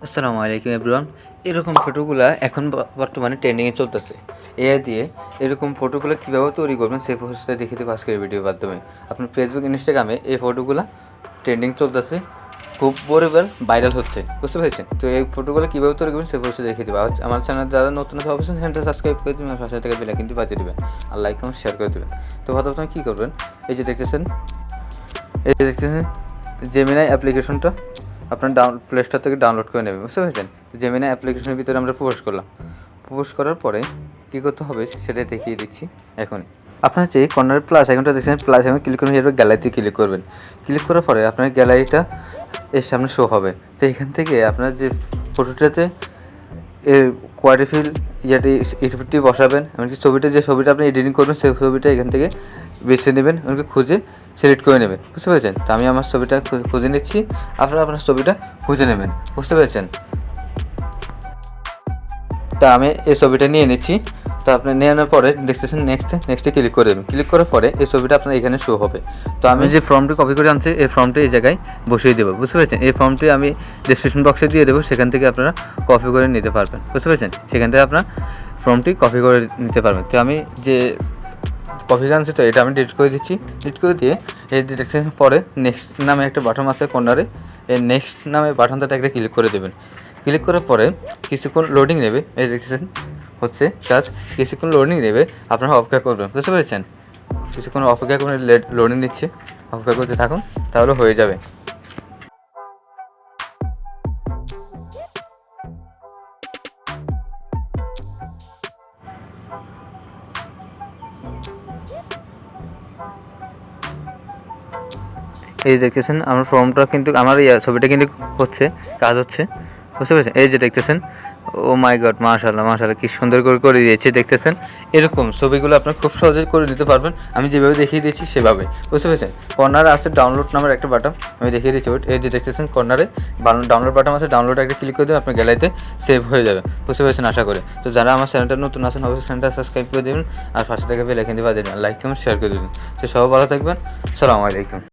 আসসালামু আলাইকুম এভরিওয়ান। এরকম ফটোগুলা এখন বর্তমানে ট্রেন্ডিংয়ে চলতেছে। এআই দিয়ে এরকম ফটোগুলো কীভাবে তৈরি করবেন সেই প্রসেসটা দেখিয়ে দেবো আজকের ভিডিওর মাধ্যমে। আপনার ফেসবুক, ইনস্টাগ্রামে এই ফটোগুলা ট্রেন্ডিং চলতেছে, খুব পরিমাণ ভাইরাল হচ্ছে, বুঝতে পেরেছেন? তো এই ফটোগুলো কীভাবে তৈরি করবেন সেই প্রসেসটা দেখিয়ে দেবো। আমার চ্যানেল যারা নতুন আছে অবশ্যই চ্যানেলটা সাবস্ক্রাইব করে দেবেন, পাশে থেকে বেল আইকনটি বাজিয়ে দেবেন আর লাইক কমেন্ট শেয়ার করে দেবেন। তো প্রথমে কী করবেন, এই যে দেখতেছেন জেমিনাই অ্যাপ্লিকেশনটা আপনার প্লে স্টোর থেকে ডাউনলোড করে নেবেন, বুঝতে পেরেছেন? জেমিনাই অ্যাপ্লিকেশনের ভিতরে আমরা প্রবেশ করলাম। প্রবেশ করার পরে কী করতে হবে সেটা দেখিয়ে দিচ্ছি এখন। আপনার যে কর্নার প্লাস আইকনটা দেখছেন, প্লাস আইকন ক্লিক করবেন, এরপর গ্যালারিতে ক্লিক করবেন। ক্লিক করার পরে আপনার গ্যালারিটা এর সামনে শো হবে। তো এখান থেকে আপনার যে ফটোটাতে এর কোয়ালিটি ফিল ইফেক্টটি বসাবেন, এমনকি যে ছবিটা আপনি এডিটিং করবেন সেই ছবিটা এখান থেকে বেছে নেবেন, এমনকি খুঁজে সিলেক্ট করে নেবেন, বুঝতে পেরেছেন? তো আমি আমার ছবিটা খুঁজে নিচ্ছি, আপনারা আপনার ছবিটা খুঁজে নেবেন, বুঝতে পেরেছেন? তা আমি এই ছবিটা নিয়ে নিচ্ছি। তো আপনি নেওয়ার পরে দেখতেছেন নেক্সটে ক্লিক করে দেবেন। ক্লিক করার পরে এই ছবিটা আপনার এখানে শো হবে। তো আমি যে ফর্মটি কপি করে আনছি এই ফর্মটি এই জায়গায় বসিয়ে দেবো, বুঝতে পেরেছেন? এই ফর্মটি আমি ডিসক্রিপশন বক্সে দিয়ে দেবো, সেখান থেকে আপনারা কপি করে নিতে পারবেন, বুঝতে পেরেছেন? সেখান থেকে আপনার ফর্মটি কপি করে নিতে পারবেন। তো আমি যে কপি আনছি তো এটা আমি ডিলিট করে দিচ্ছি। ডিলিট করে দিয়ে এই দেখতেছেন পরে নেক্সট নামে একটা বাটন আছে কর্নারে, এই নেক্সট নামে বাটনটাতে একটা ক্লিক করে দেবেন। ক্লিক করার পরে কিছুক্ষণ লোডিং নেবে, এই দেখতেছেন হচ্ছে কাজ, কিছুক্ষণ লোডিং নেবে, আপনারা অপেক্ষা করবেন, বুঝতে পেরেছেন? কিছুক্ষণ অপেক্ষা করে লোডিং দিচ্ছে, অপেক্ষা করতে থাকুন, তাহলে হয়ে যাবে। এই যে দেখতেছেন আমার ফর্মটা কিন্তু আমার ছবিটা কিন্তু কাজ হচ্ছে, বুঝতে পেরেছেন? এই যে দেখতেছেন, ও মাই গড, মাশাআল্লাহ কি সুন্দর করে দিয়েছে, দেখতেছেন? এরকম ছবিগুলো আপনার খুব সহজেই করে দিতে পারবেন, আমি যেভাবে দেখিয়ে দিচ্ছি সেভাবে, বুঝতে পেরেছেন? কর্নারে আছে ডাউনলোড নামের একটা বাটন, আমি দেখিয়ে দিচ্ছি। এই যে দেখতেছেন কর্নারে ডাউনলোড বাটন আছে, ডাউনলোড একটা ক্লিক করে দেবেন, আপনার গ্যালারিতে সেভ হয়ে যাবে, বুঝতে পেরেছেন? আশা করে। তো যারা আমার চ্যানেলটা নতুন আছেন অবশ্যই চ্যানেলটা সাবস্ক্রাইব করে দেবেন আর পাশে থেকে বেল আইকনটি বাজিয়ে দেবেন, লাইক কমেন্ট শেয়ার করে দেবেন। তো সবাই ভালো থাকবেন, আসসালামু আলাইকুম।